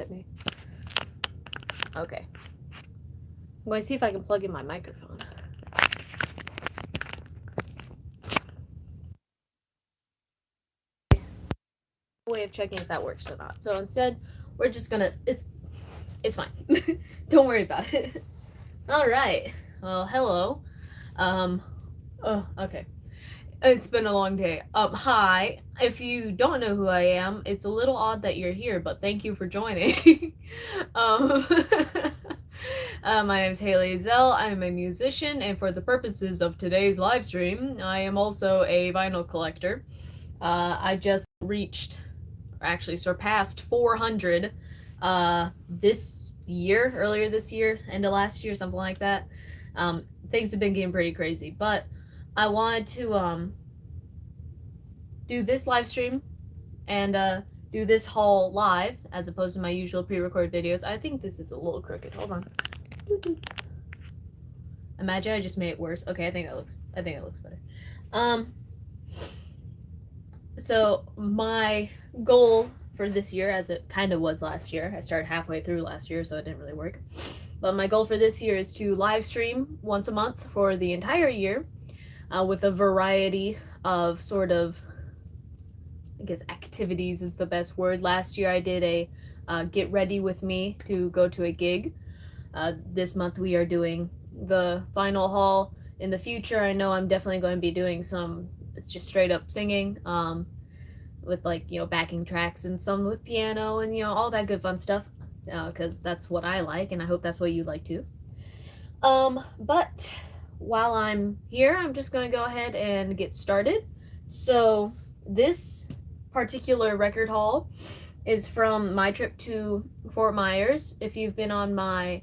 at me. Okay. I'm going to see if I can plug in my microphone. Way of checking if that works or not. So instead, we're just gonna. It's fine. Don't worry about it. All right. Well, hello. Oh, okay. It's been a long day. Hi. If you don't know who I am, it's a little odd that you're here, but thank you for joining. um, my name is Haley Zell. I am a musician, and for the purposes of today's live stream, I am also a vinyl collector. I just actually surpassed 400 earlier this year, end of last year, something like that. Things have been getting pretty crazy, but I wanted to do this live stream and do this haul live as opposed to my usual pre-recorded videos. I think this is a little crooked. Hold on. Imagine I just made it worse. Okay, I think it looks better. So my goal for this year, as it kind of was last year, I started halfway through last year, so it didn't really work. But my goal for this year is to live stream once a month for the entire year, with a variety of sort of, I guess, activities is the best word. Last year I did a get ready with me to go to a gig. This month we are doing the final haul. In the future, I know I'm definitely going to be doing some just straight up singing, with backing tracks and some with piano and all that good fun stuff, because that's what I like, and I hope that's what you like too. But while I'm here, I'm just going to go ahead and get started. So this particular record haul is from my trip to Fort Myers. If you've been on my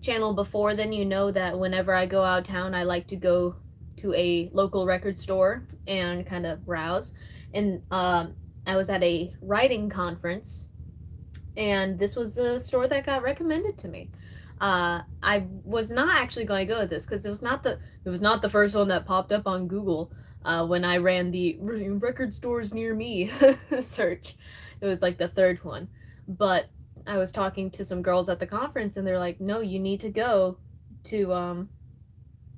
channel before, then you know that whenever I go out of town, I like to go to a local record store and kind of browse. And I was at a writing conference, and this was the store that got recommended to me. I was not actually going to go with this because it was not the first one that popped up on Google when I ran the record stores near me search. It was like the third one, but I was talking to some girls at the conference, and they're like, "No, you need to go to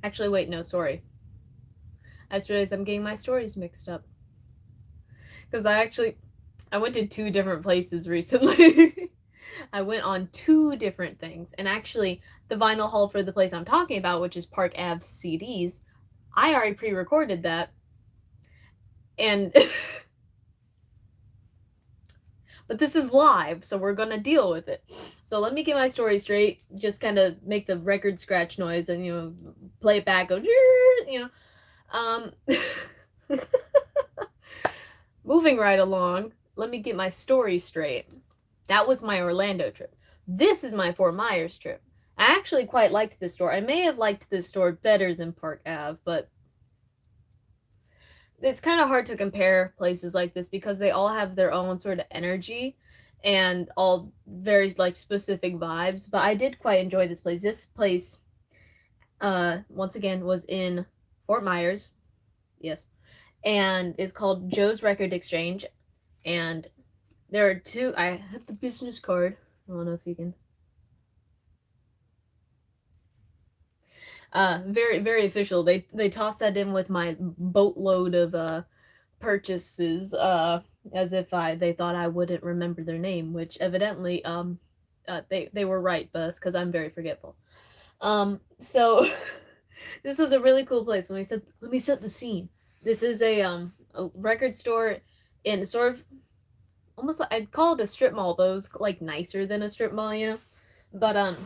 Actually, wait, no, sorry. I just realized I'm getting my stories mixed up because I went to 2 different places recently." I went on 2 different things, and actually the vinyl haul for the place I'm talking about, which is Park Ave CDs, I already pre-recorded that, and but this is live, so we're gonna deal with it. So let me get my story straight, just kind of make the record scratch noise and play it back, go moving right along, let me get my story straight. That was my Orlando trip. This is my Fort Myers trip. I actually quite liked this store. I may have liked this store better than Park Ave, but it's kind of hard to compare places like this because they all have their own sort of energy and all very specific vibes. But I did quite enjoy this place. This place, once again, was in Fort Myers, yes, and is called Joe's Record Exchange. And there are 2. I have the business card. I don't know if you can. Very, very official. They tossed that in with my boatload of purchases, as if they thought I wouldn't remember their name, which evidently they were right, but it's because I'm very forgetful. So this was a really cool place. Let me set the scene. This is a record store in sort of almost I'd call it a strip mall, but it was nicer than a strip mall, But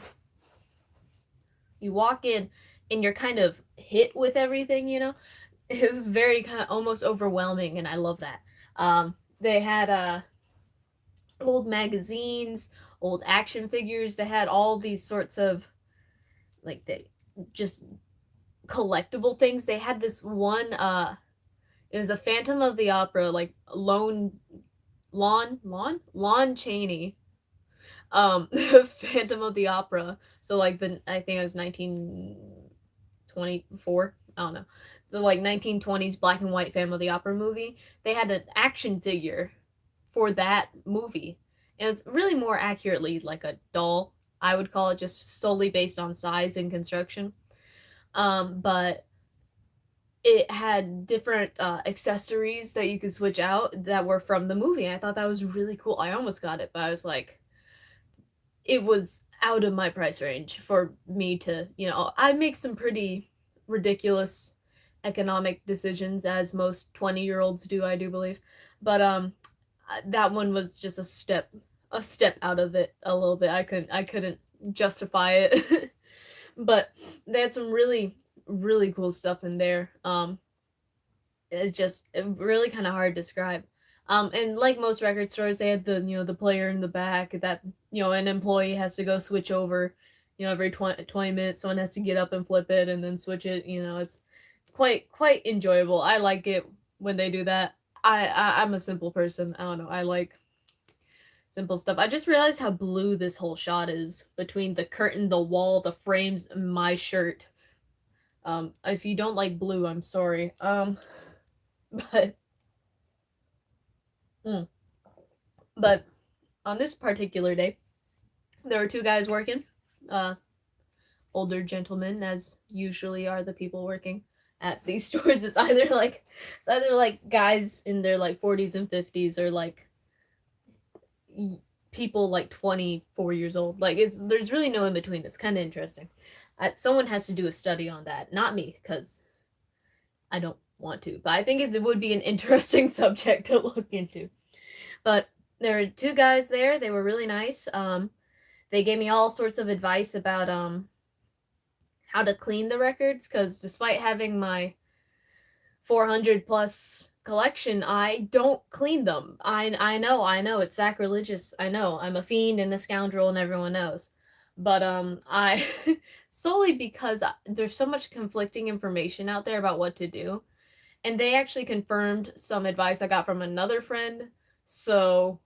you walk in and you're kind of hit with everything, It was very kind of almost overwhelming, and I love that. They had old magazines, old action figures. They had all these sorts of they just collectible things. They had this one it was a Phantom of the Opera, Lon Chaney, Phantom of the Opera. So I think it was 1924. I don't know, the 1920s black and white Phantom of the Opera movie. They had an action figure for that movie, And it's really more accurately like a doll, I would call it, just solely based on size and construction. But it had different accessories that you could switch out that were from the movie. I thought that was really cool. I almost got it, but I was like, it was out of my price range for me to, I make some pretty ridiculous economic decisions, as most 20-year-olds do, I do believe. But that one was just a step out of it a little bit. I couldn't justify it. But they had some really really cool stuff in there. It's just really kind of hard to describe. And like most record stores, they had the player in the back that an employee has to go switch over. Every 20 minutes, someone has to get up and flip it and then switch it. It's quite enjoyable. I like it when they do that. I'm a simple person. I don't know. I like simple stuff. I just realized how blue this whole shot is between the curtain, the wall, the frames, and my shirt. If you don't like blue, I'm sorry. But mm, but on this particular day, there were two guys working. Older gentlemen, as usually are the people working at these stores. It's either like guys in their like 40s and 50s, or like people like 24 years old. Like there's really no in between. It's kind of interesting. Someone has to do a study on that, not me, because I don't want to. But I think it would be an interesting subject to look into. But there were two guys there. They were really nice. They gave me all sorts of advice about how to clean the records, because despite having my 400 plus collection, I don't clean them. I know it's sacrilegious. I know I'm a fiend and a scoundrel, and everyone knows. But I solely because there's so much conflicting information out there about what to do, and they actually confirmed some advice I got from another friend. So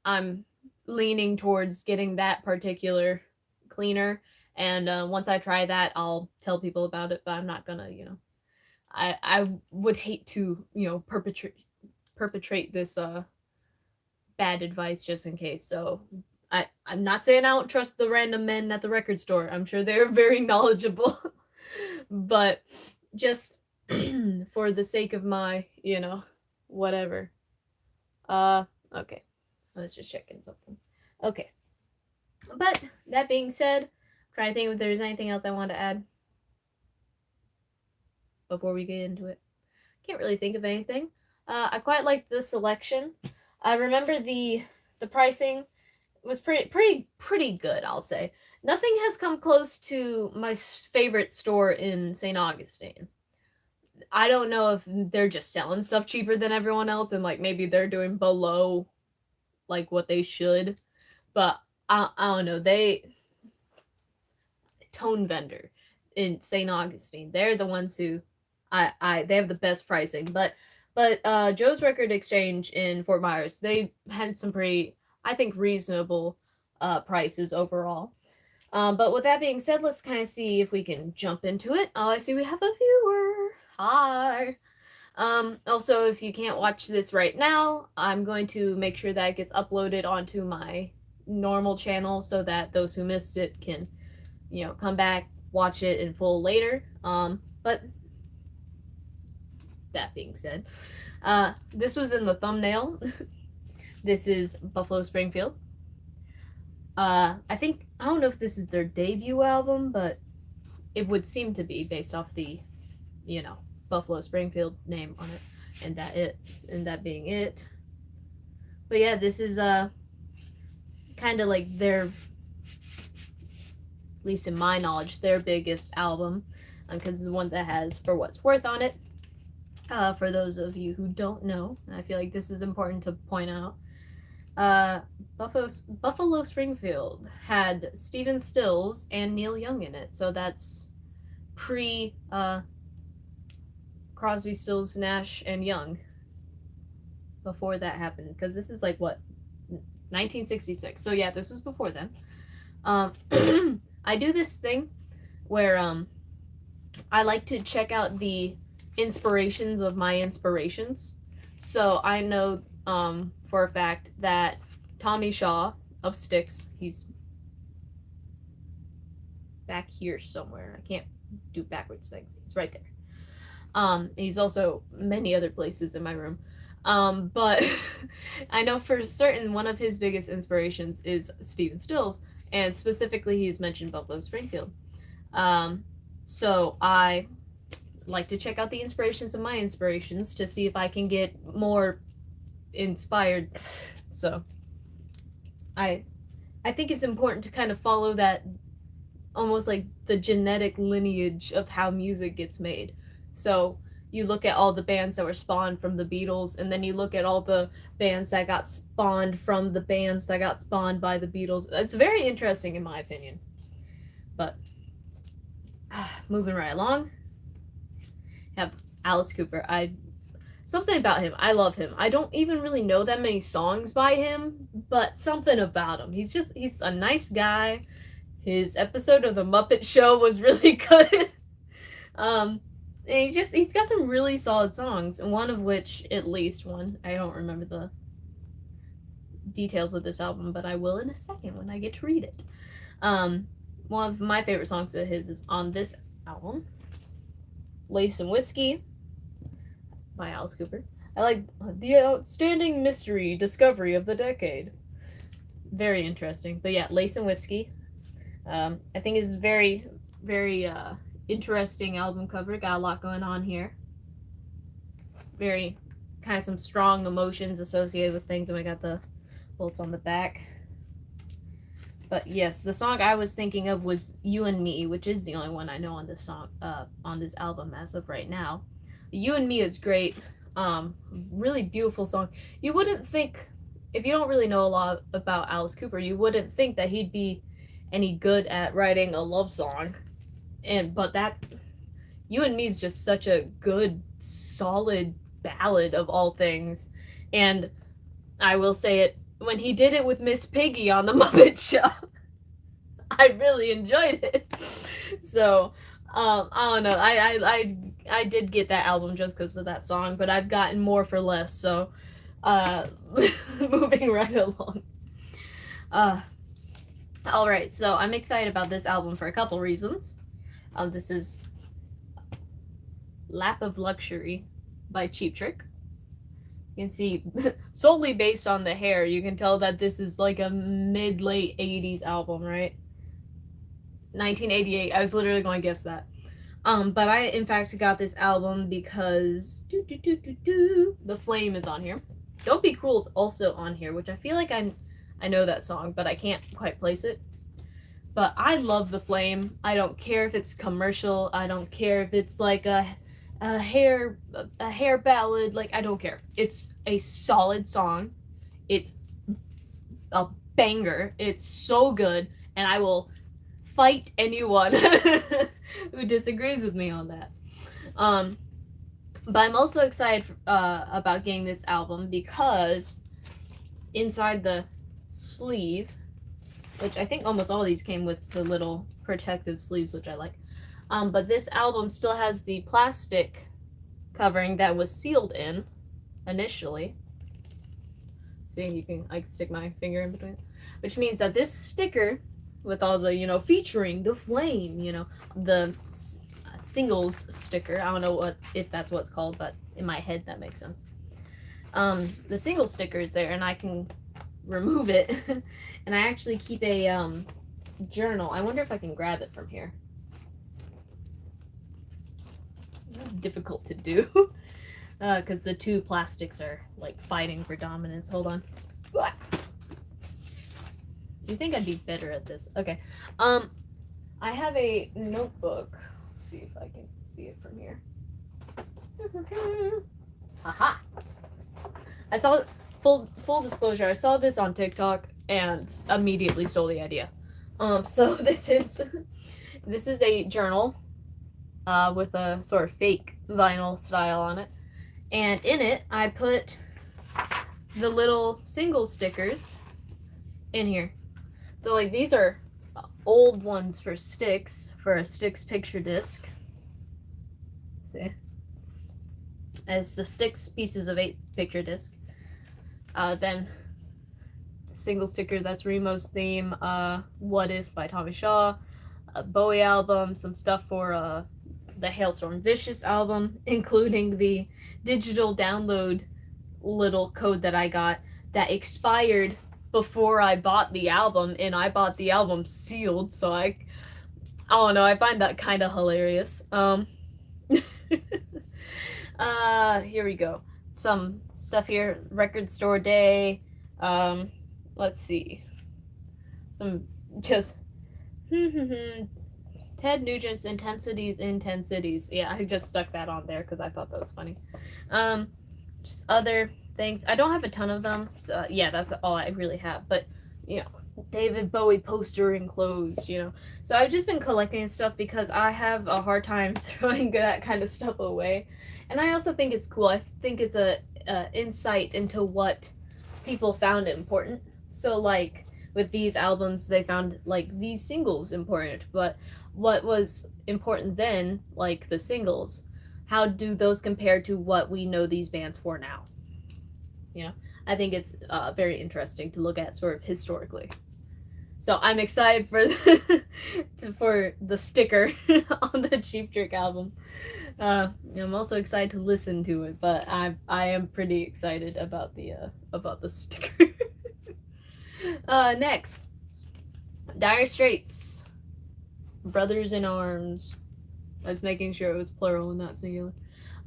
I'm leaning towards getting that particular cleaner, and once I try that, I'll tell people about it. But I'm not gonna, I would hate to, perpetrate this bad advice just in case. So I'm not saying I don't trust the random men at the record store. I'm sure they're very knowledgeable. But just for the sake of my, whatever. Okay. Let's just check in something. Okay. But that being said, trying to think if there's anything else I want to add before we get into it. Can't really think of anything. I quite like the selection. I remember the pricing was pretty good, I'll say. Nothing has come close to my favorite store in St. Augustine. I don't know if they're just selling stuff cheaper than everyone else, and like maybe they're doing below like what they should, but I don't know. Tone Vendor in St. Augustine, they're the ones who they have the best pricing. But Joe's Record Exchange in Fort Myers, they had some pretty, I think, reasonable prices overall. But with that being said, let's kind of see if we can jump into it. Oh, I see we have a viewer. Hi. Also, if you can't watch this right now, I'm going to make sure that it gets uploaded onto my normal channel so that those who missed it can, come back, watch it in full later. But that being said, this was in the thumbnail. This is Buffalo Springfield. I don't know if this is their debut album, but it would seem to be based off the, Buffalo Springfield name on it, and that being it. But yeah, this is kind of like their, at least in my knowledge, their biggest album, because it's the one that has For What's Worth on it. For those of you who don't know, I feel like this is important to point out. Buffalo Springfield had Stephen Stills and Neil Young in it, so that's pre Crosby, Stills, Nash, and Young. Before that happened, because this is like what, 1966. So yeah, this is before then. I do this thing where I like to check out the inspirations of my inspirations. So I know for a fact that Tommy Shaw of Styx. He's back here somewhere. I can't do backwards things. He's right there. He's also many other places in my room. But I know for certain one of his biggest inspirations is Stephen Stills, and specifically he's mentioned Buffalo Springfield. So I like to check out the inspirations of my inspirations to see if I can get more inspired. So I think it's important to kind of follow that, almost like the genetic lineage of how music gets made. So you look at all the bands that were spawned from the Beatles, and then you look at all the bands that got spawned from the bands that got spawned by the Beatles. It's very interesting in my opinion. But moving right along, have Alice Cooper. Something about him, I love him. I don't even really know that many songs by him, but something about him. He's a nice guy. His episode of The Muppet Show was really good. And he's got some really solid songs, and one of which, at least one, I don't remember the details of this album, but I will in a second when I get to read it. One of my favorite songs of his is on this album, Lace and Whiskey by Alice Cooper. I like the outstanding mystery discovery of the decade. Very interesting. But yeah, Lace and Whiskey. I think is very, very interesting album cover. Got a lot going on here. Very kind of some strong emotions associated with things, and we got the bolts on the back. But yes, the song I was thinking of was "You and Me," which is the only one I know on this song, on this album as of right now. "You and Me" is great. Really beautiful song. You wouldn't think, if you don't really know a lot about Alice Cooper, you wouldn't think that he'd be any good at writing a love song. But that "You and Me" is just such a good, solid ballad of all things. And I will say it, when he did it with Miss Piggy on The Muppet Show, I really enjoyed it. So, I don't know. I did get that album just because of that song, but I've gotten more for less. So, moving right along. All right. So I'm excited about this album for a couple reasons. This is "Lap of Luxury" by Cheap Trick. You can see, solely based on the hair, you can tell that this is like a mid-late 80s album, right? 1988. I was literally going to guess that. But I, in fact, got this album because The Flame is on here. Don't Be Cruel is also on here, which I feel like I know that song, but I can't quite place it. But I love The Flame. I don't care if it's commercial. I don't care if it's like a hair ballad. Like, I don't care. It's a solid song. It's a banger. It's so good, and I will fight anyone who disagrees with me on that. But I'm also excited about getting this album because inside the sleeve, which I think almost all of these came with the little protective sleeves, which I like. But this album still has the plastic covering that was sealed in initially. See, I can stick my finger in between, which means that this sticker with all the, featuring The Flame, the singles sticker. I don't know if that's what it's called, but in my head that makes sense. The single sticker is there, and I can remove it. And I actually keep a journal. I wonder if I can grab it from here. It's difficult to do because the two plastics are like fighting for dominance. Hold on. You think I'd be better at this? Okay. I have a notebook. Let's see if I can see it from here. Haha. I saw it. Full disclosure, I saw this on TikTok and immediately stole the idea. So this is a journal with a sort of fake vinyl style on it, and in it I put the little single stickers in here. So like these are old ones for Styx, for a Styx picture disc. See, as the Styx pieces of 8 picture disc. Then single sticker, that's Remo's theme. What If by Tommy Shaw. A Bowie album, some stuff for the Hailstorm Vicious album, including the digital download little code that I got that expired before I bought the album, and I bought the album sealed, so I don't know, I find that kind of hilarious. Here we go. Some stuff here. Record Store Day. Let's see. Some just Ted Nugent's Intensities. Yeah, I just stuck that on there because I thought that was funny. Just other things. I don't have a ton of them. So yeah, that's all I really have. But you know, David Bowie poster enclosed, you know. So I've just been collecting stuff because I have a hard time throwing that kind of stuff away. And I also think it's cool. I think it's a insight into what people found important. So like with these albums, they found like these singles important, but what was important then, like the singles, how do those compare to what we know these bands for now? You know, I think it's very interesting to look at sort of historically. So I'm excited for for the sticker on the Cheap Trick album. I'm also excited to listen to it, but I am pretty excited about the sticker. Next, Dire Straits, Brothers in Arms. I was making sure it was plural and not singular.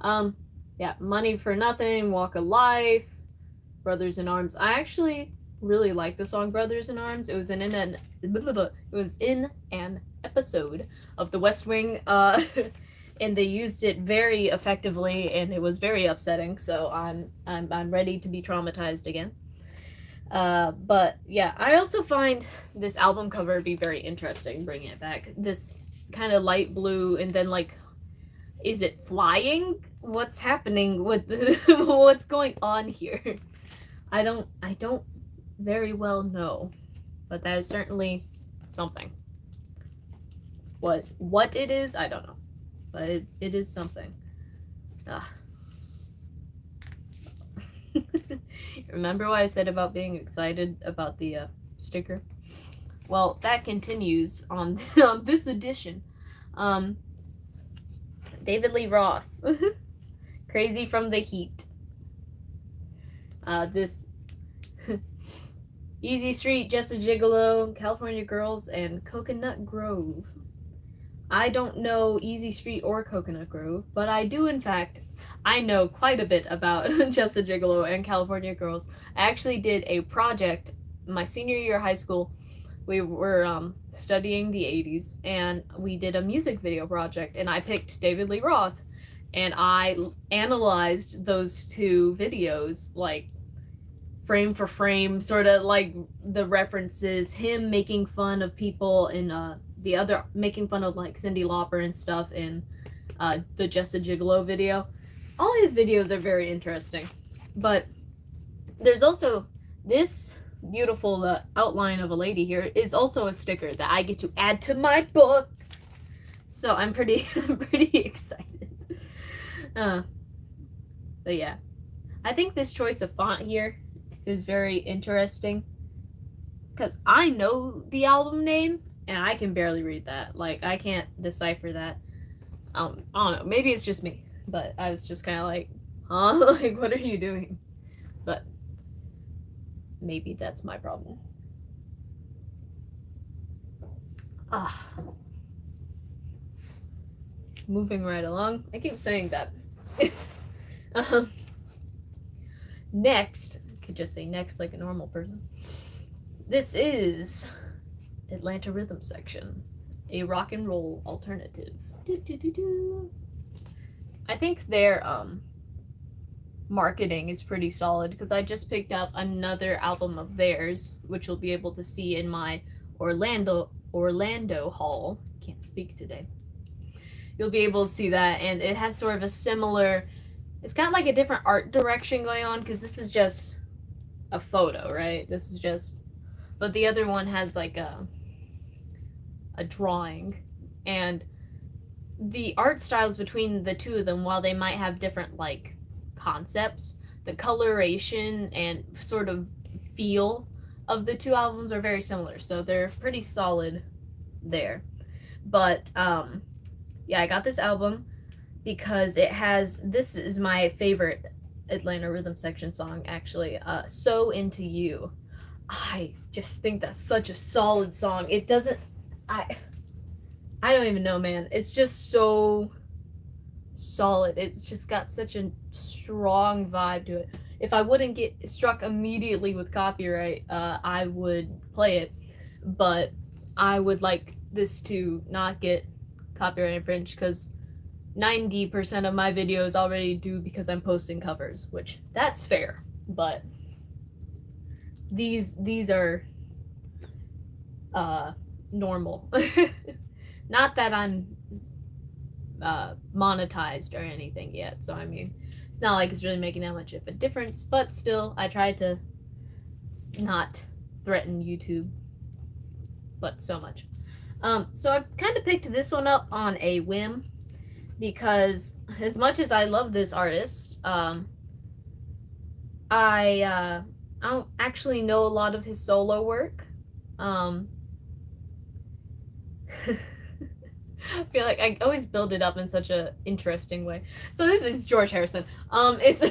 Yeah, Money for Nothing, Walk of Life, Brothers in Arms. I actually really like the song Brothers in Arms. It was in an episode of The West Wing, and they used it very effectively, and it was very upsetting. So I'm ready to be traumatized again. But yeah, I also find this album cover be very interesting, bringing it back. This kind of light blue, and then like, is it flying? What's happening with what's going on here? I don't very well know, but that is certainly something. What it is, I don't know, but it is something. Remember what I said about being excited about the sticker? Well, that continues on on this edition. David Lee Roth, Crazy from the Heat. This Easy Street, Just a Gigolo, California Girls, and Coconut Grove. I don't know Easy Street or Coconut Grove, but I do, in fact, I know quite a bit about Just a Gigolo and California Girls. I actually did a project my senior year of high school. We were studying the 80s, and we did a music video project, and I picked David Lee Roth, and I analyzed those two videos, like, frame for frame, sort of like the references, him making fun of people in the other, making fun of like Cyndi Lauper and stuff in the Just a Gigolo video. All his videos are very interesting, but there's also this beautiful outline of a lady here is also a sticker that I get to add to my book, so I'm pretty excited. But yeah, I think this choice of font here is very interesting because I know the album name and I can barely read that. Like, I can't decipher that. I don't know, maybe it's just me, but I was just kind of like, huh? Like, what are you doing? But maybe that's my problem. Moving right along. I keep saying that. Next, I could just say next like a normal person. This is Atlanta Rhythm Section, a rock and roll alternative. I think their marketing is pretty solid because I just picked up another album of theirs, which you'll be able to see in my Orlando haul. Can't speak today. You'll be able to see that, and it has sort of a similar, it's got like a different art direction going on because this is just a photo, right? This is just, but the other one has like a drawing, and the art styles between the two of them, while they might have different like concepts, the coloration and sort of feel of the two albums are very similar, so they're pretty solid there. But yeah, I got this album because it has, this is my favorite Atlanta Rhythm Section song actually, So Into You. I just think that's such a solid song. It doesn't, I don't even know, man. It's just so solid. It's just got such a strong vibe to it. If I wouldn't get struck immediately with copyright, I would play it, but I would like this to not get copyright infringed because 90% of my videos already do because I'm posting covers, which that's fair, but these are normal. Not that I'm monetized or anything yet, so I mean, it's not like it's really making that much of a difference, but still, I try to not threaten YouTube, but so much. So I kind of picked this one up on a whim, because as much as I love this artist, I don't actually know a lot of his solo work. I feel like I always build it up in such a interesting way. So this is George Harrison. It's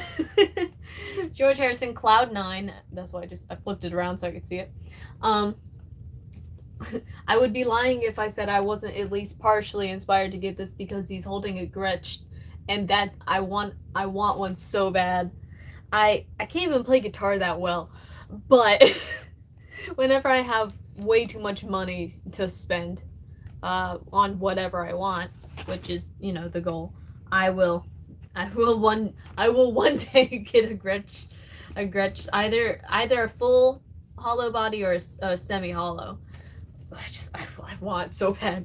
George Harrison, Cloud 9. That's why I flipped it around so I could see it. I would be lying if I said I wasn't at least partially inspired to get this because he's holding a Gretsch, and that I want one so bad. I can't even play guitar that well, but whenever I have way too much money to spend on whatever I want, which is, you know, the goal, I will one day get a Gretsch, either a full hollow body or a semi-hollow. I want so bad.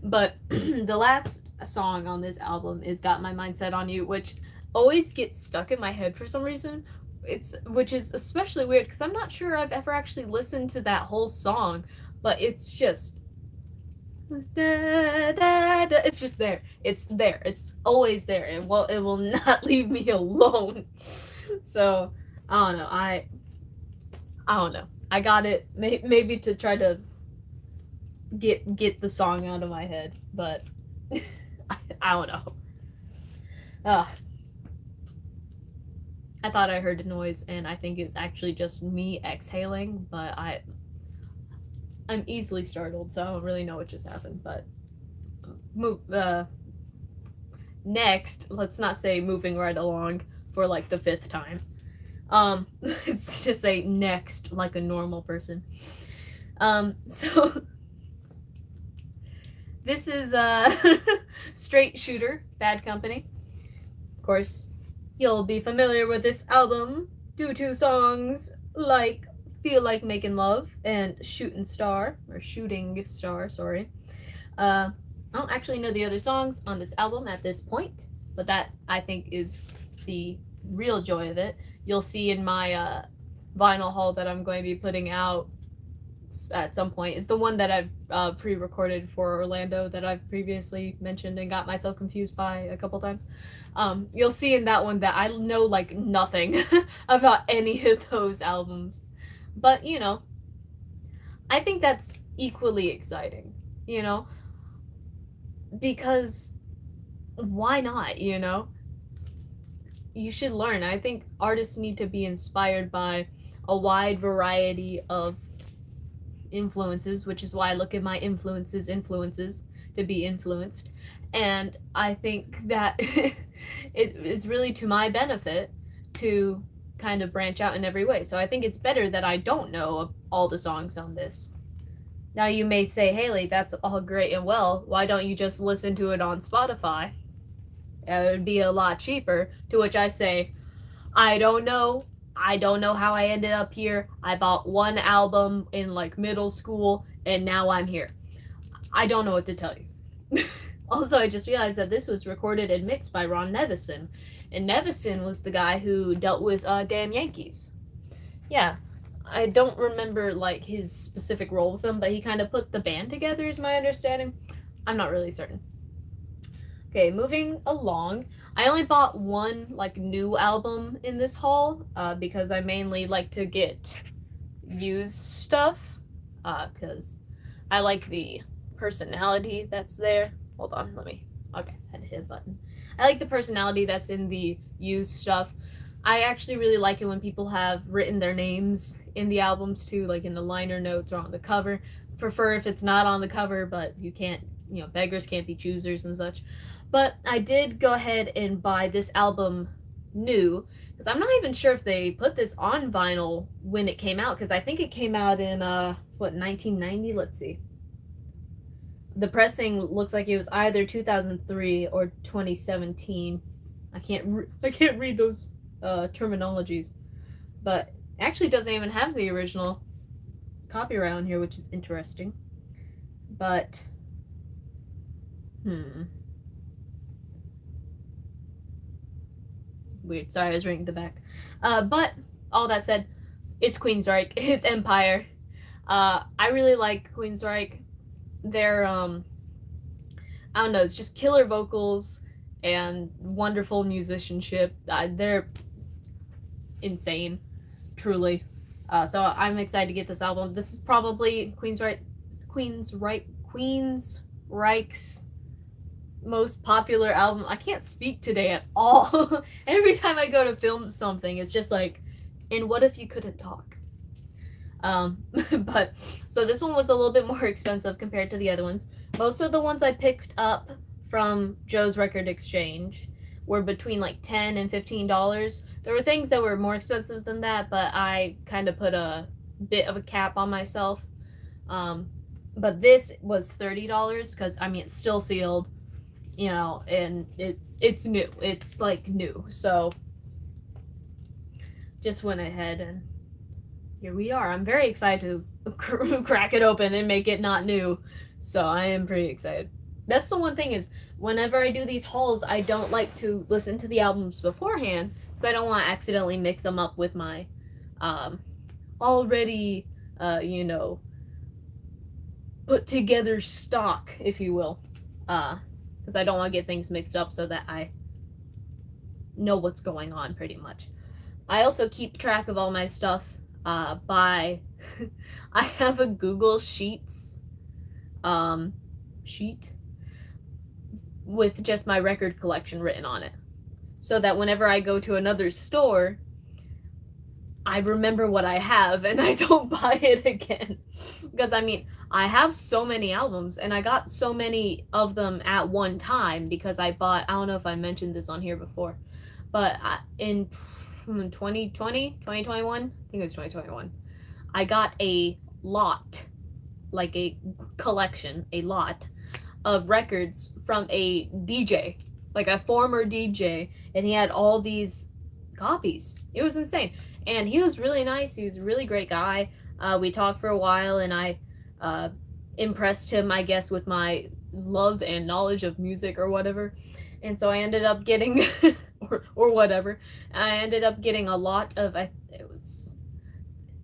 But the last song on this album is Got My Mind Set on You, which always gets stuck in my head for some reason. Which is especially weird because I'm not sure I've ever actually listened to that whole song, but it's just it's just there. It's there. It's always there. It will not leave me alone. So I don't know. I don't know. I got it maybe to try to get the song out of my head, but I don't know. I thought I heard a noise, and I think it's actually just me exhaling, but I'm easily startled, so I don't really know what just happened. But next, let's not say moving right along for like the 5th time. Let's just say next like a normal person. So this is Straight Shooter, Bad Company. Of course, you'll be familiar with this album due to songs like Feel Like Making Love and Shooting Star, sorry. I don't actually know the other songs on this album at this point, but that, I think, is the real joy of it. You'll see in my vinyl haul that I'm going to be putting out at some point. It's the one that I've pre-recorded for Orlando that I've previously mentioned and got myself confused by a couple times. You'll see in that one that I know like nothing about any of those albums. But, you know, I think that's equally exciting, you know? Because why not, you know? You should learn. I think artists need to be inspired by a wide variety of influences, which is why I look at my influences to be influenced. And I think that it is really to my benefit to kind of branch out in every way. So I think it's better that I don't know all the songs on this. Now you may say, Haley, that's all great and well. Why don't you just listen to it on Spotify? It would be a lot cheaper. To which I say, I don't know. I don't know how I ended up here. I bought one album in like middle school and now I'm here. I don't know what to tell you. Also, I just realized that this was recorded and mixed by Ron Nevison. And Nevison was the guy who dealt with Damn Yankees. Yeah, I don't remember like his specific role with them, but he kind of put the band together is my understanding. I'm not really certain. Okay, moving along. I only bought one like new album in this haul because I mainly like to get used stuff, because I like the personality that's there. Hold on, okay, I had to hit a button. I like the personality that's in the used stuff. I actually really like it when people have written their names in the albums too, like in the liner notes or on the cover. Prefer if it's not on the cover, but you can't, beggars can't be choosers and such. But I did go ahead and buy this album new, because I'm not even sure if they put this on vinyl when it came out, because I think it came out in 1990. Let's see. The pressing looks like it was either 2003 or 2017. I can't read those terminologies, but actually doesn't even have the original copyright on here, which is interesting. But weird. Sorry, I was reading the back. But all that said, it's Queensryche. It's Empire. I really like Queensryche. They're I don't know. It's just killer vocals and wonderful musicianship. They're insane, truly. So I'm excited to get this album. This is probably Queensryche's most popular album. I can't speak today at all. Every time I go to film something, it's just like, and what if you couldn't talk? But so this one was a little bit more expensive compared to the other ones. Most of the ones I picked up from Joe's Record Exchange were between like $10 and $15. There were things that were more expensive than that, but I kind of put a bit of a cap on myself. But this was $30 because it's still sealed, and it's new. It's like new. So just went ahead and here we are. I'm very excited to crack it open and make it not new. So I am pretty excited. That's the one thing is, whenever I do these hauls, I don't like to listen to the albums beforehand because I don't want to accidentally mix them up with my already, put together stock, if you will. Because I don't want to get things mixed up so that I know what's going on pretty much. I also keep track of all my stuff by I have a Google Sheets sheet with just my record collection written on it, so that whenever I go to another store, I remember what I have and I don't buy it again. Because I have so many albums and I got so many of them at one time because I don't know if I mentioned this on here before, but in 2021, I think it was 2021, I got a lot, like a collection, a lot of records from a DJ, like a former DJ, and he had all these copies. It was insane. And he was really nice. He was a really great guy. We talked for a while, and I impressed him, I guess, with my love and knowledge of music or whatever. And so I ended up getting, or whatever. I ended up getting a lot of,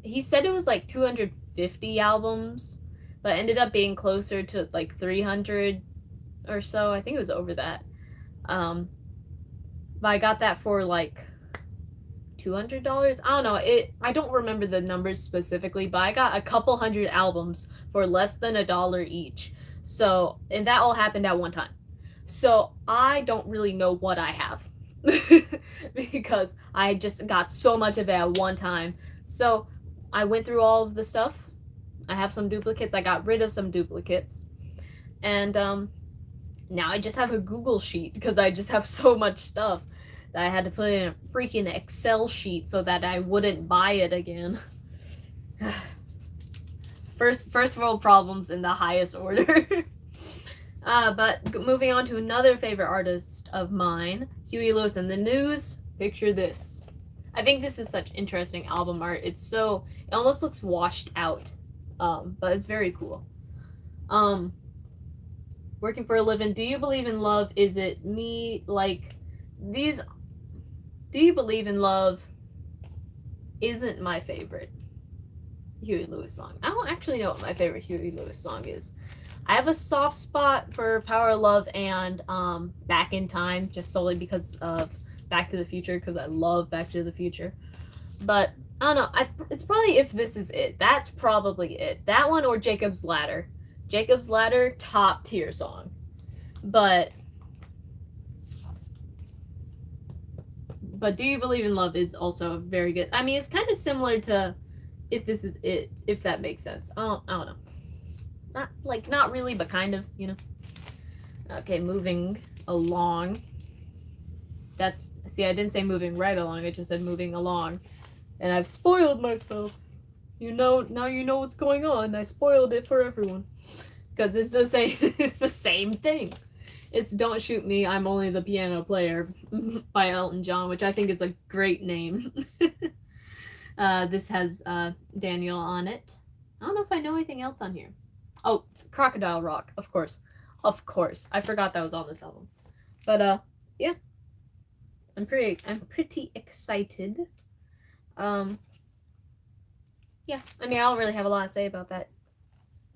he said it was like 250 albums, but ended up being closer to like 300 or so. I think it was over that. But I got that for like $200. I don't know. I don't remember the numbers specifically, but I got a couple hundred albums for less than $1 each. So, and that all happened at one time. So I don't really know what I have because I just got so much of it at one time. So I went through all of the stuff. I have some duplicates. I got rid of some duplicates. And now I just have a Google sheet because I just have so much stuff that I had to put in a freaking Excel sheet so that I wouldn't buy it again. First world problems in the highest order. But moving on to another favorite artist of mine, Huey Lewis and the News. Picture this. I think this is such interesting album art. It almost looks washed out, but it's very cool. Working for a living. Do you believe in love? Is it me? Like these. Do you believe in love? Isn't my favorite Huey Lewis song. I don't actually know what my favorite Huey Lewis song is. I have a soft spot for Power of Love and Back in Time, just solely because of Back to the Future, because I love Back to the Future. But I don't know. It's probably If This Is It. That's probably it. That one or Jacob's Ladder. Jacob's Ladder, top tier song. But Do You Believe in Love is also very good. I mean, it's kind of similar to If This Is It, if that makes sense. I don't know. Not really, but kind of, you know. Okay, moving along. See, I didn't say moving right along, I just said moving along. And I've spoiled myself. Now you know what's going on. I spoiled it for everyone. Because it's the same it's the same thing. It's Don't Shoot Me, I'm Only the Piano Player by Elton John, which I think is a great name. This has Daniel on it. I don't know if I know anything else on here. Oh, Crocodile Rock, of course. Of course. I forgot that was on this album. But yeah. I'm pretty excited. Yeah, I mean, I don't really have a lot to say about that.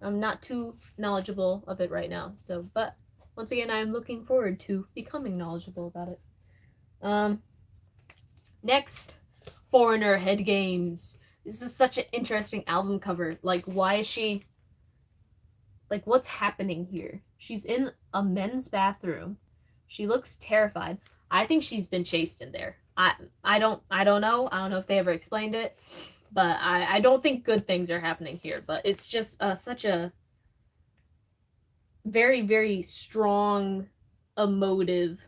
I'm not too knowledgeable of it right now, but once again, I'm looking forward to becoming knowledgeable about it. Next, Foreigner Head Games. This is such an interesting album cover. Like, why is she... Like, what's happening here? She's in a men's bathroom. She looks terrified. I think she's been chased in there. I don't know. I don't know if they ever explained it. But I don't think good things are happening here. But it's just such a very, very strong, emotive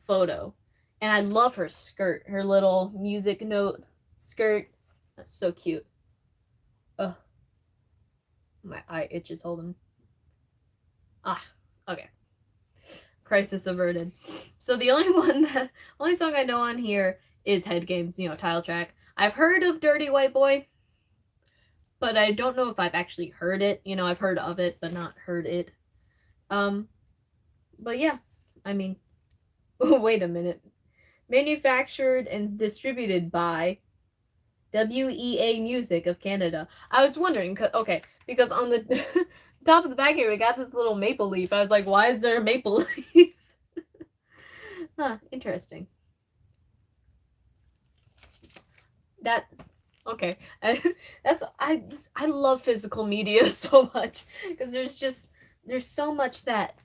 photo. And I love her skirt. Her little music note skirt. That's so cute. Ugh. My eye itches holding. Okay. Crisis averted. So the only song I know on here is Head Games, title track. I've heard of Dirty White Boy, but I don't know if I've actually heard it. I've heard of it, but not heard it. But yeah, I mean, wait a minute. Manufactured and distributed by WEA Music of Canada. I was wondering, okay, because on the top of the back here, we got this little maple leaf. I was like, why is there a maple leaf? Huh, interesting. Okay. I love physical media so much because there's so much that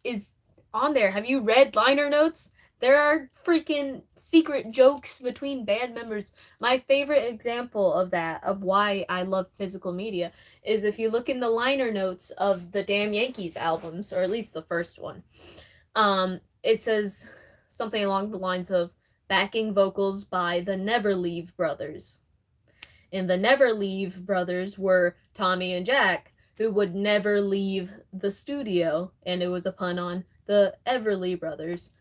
is on there. Have you read liner notes? There are freaking secret jokes between band members. My favorite example of that, of why I love physical media, is if you look in the liner notes of the Damn Yankees albums, or at least the first one. It says something along the lines of backing vocals by the Never Leave Brothers. And the Never Leave Brothers were Tommy and Jack, who would never leave the studio, and it was a pun on the Everly Brothers.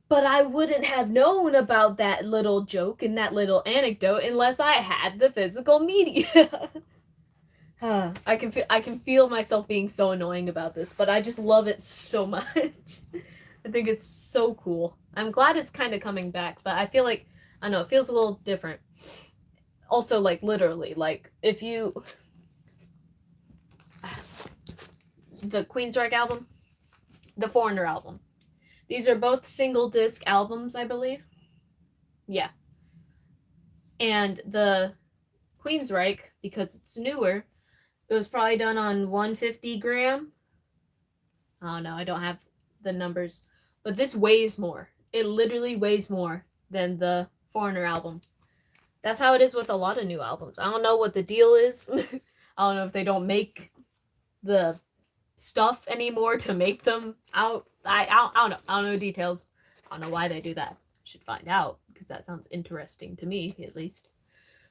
But I wouldn't have known about that little joke and that little anecdote unless I had the physical media. I can feel myself being so annoying about this, but I just love it so much. I think it's so cool. I'm glad it's kind of coming back, but I feel like, I don't know, it feels a little different. Also, like, literally, like, if you... The Queensryche album, the Foreigner album. These are both single disc albums, I believe. Yeah. And the Queensryche, because it's newer, it was probably done on 150 gram. I don't know, I don't have the numbers. But this weighs more. It literally weighs more than the Foreigner album. That's how it is with a lot of new albums. I don't know what the deal is. I don't know if they don't make the stuff anymore to make them out. I don't know. I don't know details. I don't know why they do that. I should find out, because that sounds interesting to me, at least.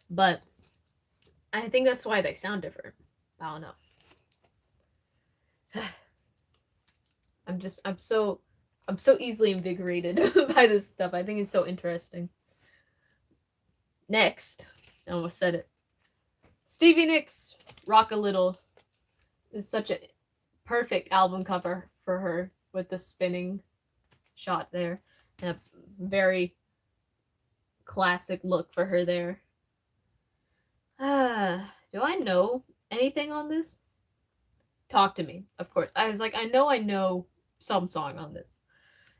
But I think that's why they sound different. I don't know. I'm so easily invigorated by this stuff. I think it's so interesting. Next, I almost said it. Stevie Nicks, Rock a Little, is such a perfect album cover for her, with the spinning shot there, and a very classic look for her there. Do I know anything on this? Talk to me, of course. I was like, I know some song on this.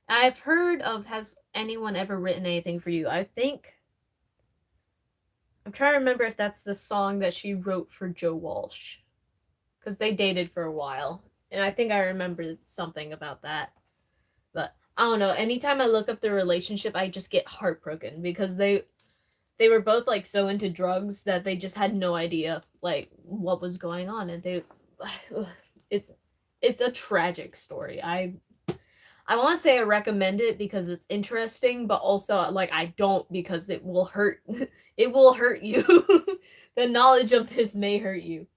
I've heard of, has anyone ever written anything for you? I think, I'm trying to remember if that's the song that she wrote for Joe Walsh. Because they dated for a while. And I think I remember something about that. But I don't know. Anytime I look up their relationship, I just get heartbroken because they were both like so into drugs that they just had no idea like what was going on, and they it's it's a tragic story. I want to say I recommend it because it's interesting, but also like I don't because it will hurt. It will hurt you. The knowledge of this may hurt you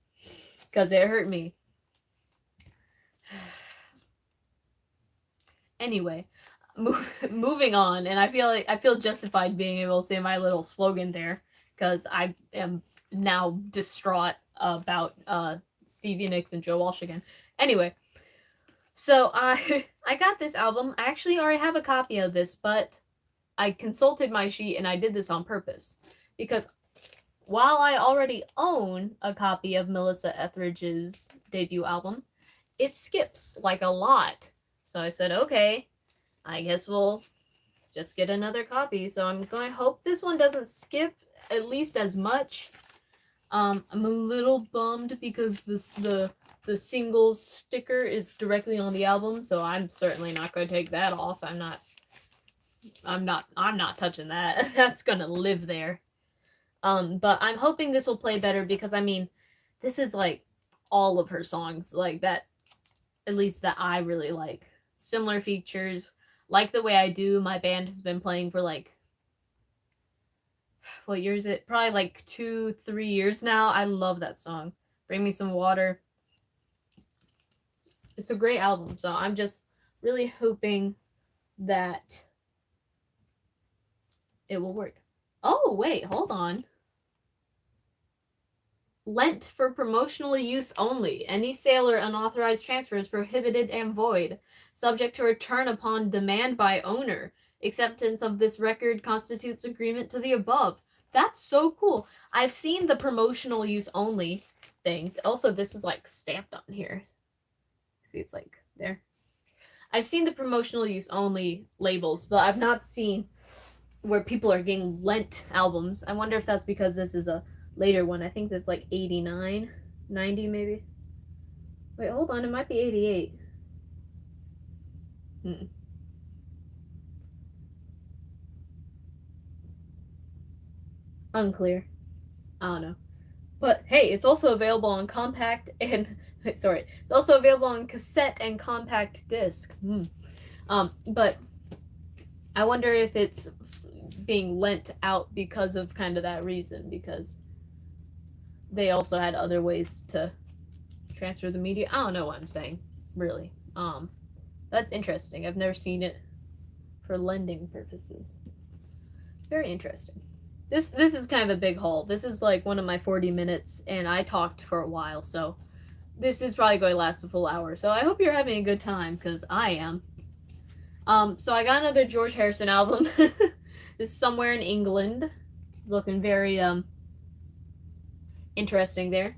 because it hurt me. Anyway, moving on, and I feel justified being able to say my little slogan there because I am now distraught about Stevie Nicks and Joe Walsh again. Anyway, so I got this album. I actually already have a copy of this, but I consulted my sheet and I did this on purpose because while I already own a copy of Melissa Etheridge's debut album, it skips like a lot. So I said, okay, I guess we'll just get another copy. So I'm going to hope this one doesn't skip at least as much. I'm a little bummed because the singles sticker is directly on the album, so I'm certainly not going to take that off. I'm not touching that. That's going to live there. But I'm hoping this will play better because I mean, this is like all of her songs like that, at least that I really like. Similar features, like the way I do. My band has been playing for like, what year is it? Probably like 2-3 years now. I love that song. Bring Me Some Water. It's a great album, so I'm just really hoping that it will work. Oh, wait, hold on. Lent for promotional use only. Any sale or unauthorized transfer is prohibited and void, subject to return upon demand by owner. Acceptance of this record constitutes agreement to the above. That's so cool. I've seen the promotional use only things. Also, this is like stamped on here. See, it's like there. I've seen the promotional use only labels, but I've not seen where people are getting lent albums. I wonder if that's because this is a later one. I think that's like 89, 90 maybe. Wait, hold on. It might be 88. Unclear. I don't know. But hey, it's also available on compact and sorry, it's also available on cassette and compact disc. But I wonder if it's being lent out because of kind of that reason, because they also had other ways to transfer the media. I don't know what I'm saying, really. That's interesting. I've never seen it for lending purposes. Very interesting. This is kind of a big haul. This is like one of my 40 minutes, and I talked for a while, so this is probably going to last a full hour. So I hope you're having a good time, because I am. So I got another George Harrison album. This is Somewhere in England. Looking very interesting there.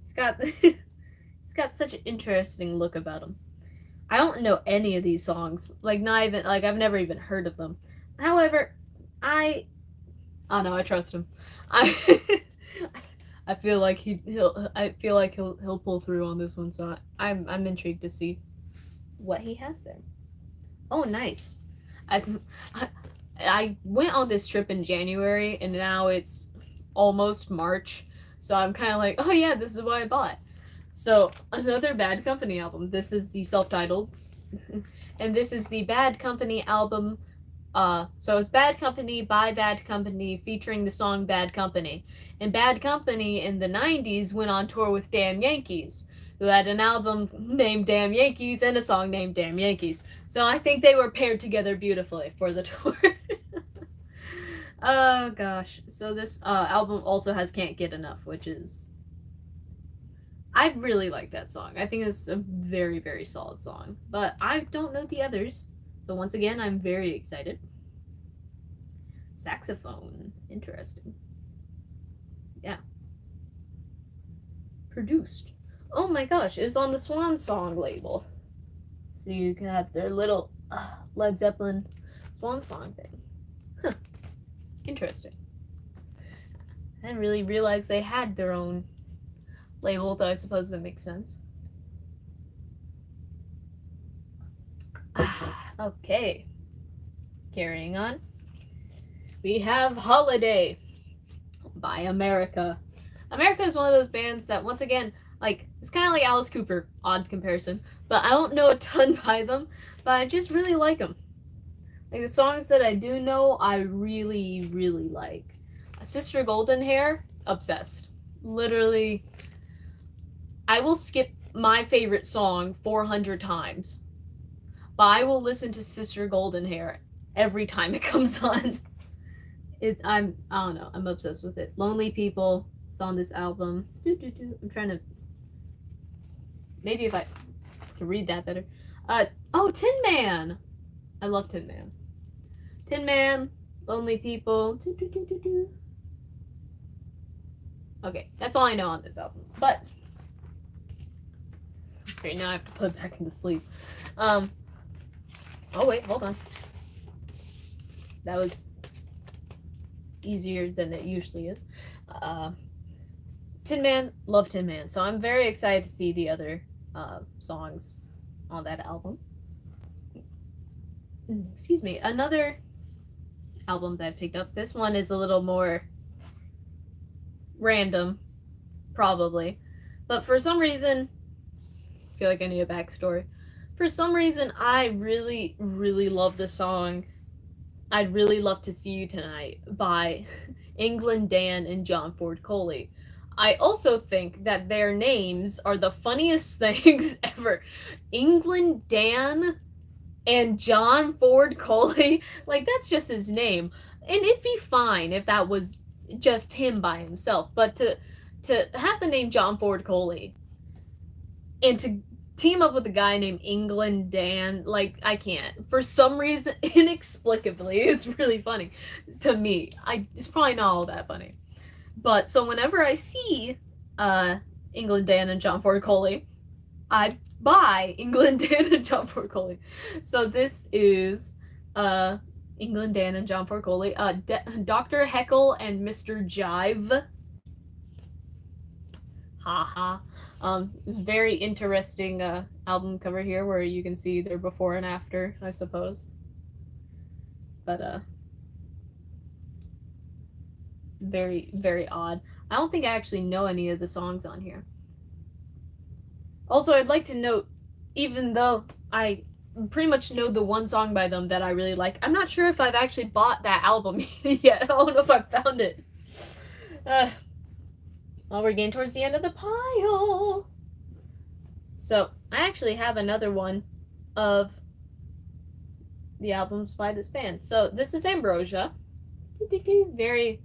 It's got such an interesting look about him. I don't know any of these songs. Like not even like I've never even heard of them. However, I know I trust him. I feel like he'll pull through on this one, so I'm intrigued to see what he has there. Oh, nice. I went on this trip in January, and now it's almost March, so I'm kind of like, oh yeah, this is what I bought. So another Bad Company album. This is the self-titled, and this is the Bad Company album. So it's Bad Company by Bad Company featuring the song Bad Company. And Bad Company in the 90s went on tour with Damn Yankees, who had an album named Damn Yankees and a song named Damn Yankees. So I think they were paired together beautifully for the tour. Oh gosh. So this album also has Can't Get Enough, which is... I really like that song. I think it's a very, very solid song. But I don't know the others. So once again, I'm very excited. Saxophone. Interesting. Yeah. Produced. Oh my gosh, it's on the Swan Song label. So you can have their little Led Zeppelin Swan Song thing. Huh. Interesting. I didn't really realize they had their own label, though I suppose that makes sense. Okay. Carrying on. We have Holiday by America. America is one of those bands that, once again, like, it's kind of like Alice Cooper, odd comparison, but I don't know a ton by them, but I just really like them. Like, the songs that I do know, I really, really like. Sister Golden Hair, obsessed. Literally, I will skip my favorite song 400 times, but I will listen to Sister Golden Hair every time it comes on. I don't know, I'm obsessed with it. Lonely People, it's on this album. I'm trying to, maybe if I can read that better. Oh, Tin Man! I love Tin Man. Tin Man, Lonely People. Okay, that's all I know on this album. But, okay, now I have to put it back into sleep. Oh wait, hold on. That was easier than it usually is. Tin Man, love Tin Man. So I'm very excited to see the other songs on that album. Excuse me. Another album that I picked up. This one is a little more random, probably. But for some reason, I feel like I need a backstory. For some reason, I really, really love the song I'd Really Love to See You Tonight by England Dan and John Ford Coley. I also think that their names are the funniest things ever. England Dan and John Ford Coley. Like, that's just his name. And it'd be fine if that was just him by himself. But to have the name John Ford Coley and to team up with a guy named England Dan, like, I can't. For some reason, inexplicably, it's really funny to me. It's probably not all that funny. But so whenever I see England Dan and John Ford Coley, I buy England Dan and John Ford Coley. So this is England Dan and John Ford Coley, Dr. Heckle and Mr. Jive. Haha. Very interesting album cover here where you can see their before and after, I suppose. But very, very odd. I don't think I actually know any of the songs on here. Also, I'd like to note, even though I pretty much know the one song by them that I really like, I'm not sure if I've actually bought that album yet. I don't know if I found it. Well, we're getting towards the end of the pile. So, I actually have another one of the albums by this band. So, this is Ambrosia. Very,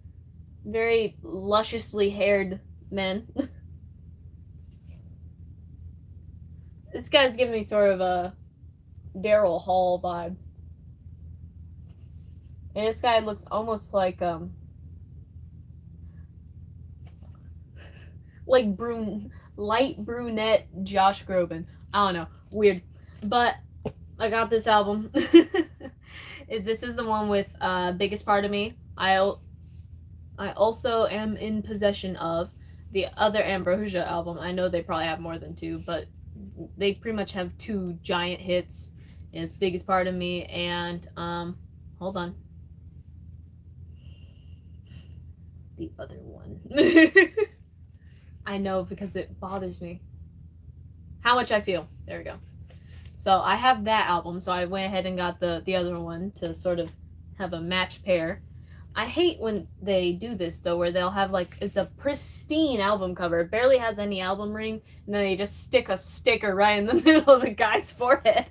very lusciously haired men. This guy's giving me sort of a Daryl Hall vibe. And this guy looks almost like light brunette Josh Groban. I don't know, weird. But I got this album. This is the one with Biggest Part of Me. I also am in possession of the other Ambrosia album. I know they probably have more than two, but they pretty much have two giant hits. It's Biggest Part of Me and hold on, the other one. I know because it bothers me. How Much I Feel. There we go. So I have that album, so I went ahead and got the other one to sort of have a match pair. I hate when they do this, though, where they'll have, like, it's a pristine album cover. It barely has any album ring, and then they just stick a sticker right in the middle of the guy's forehead.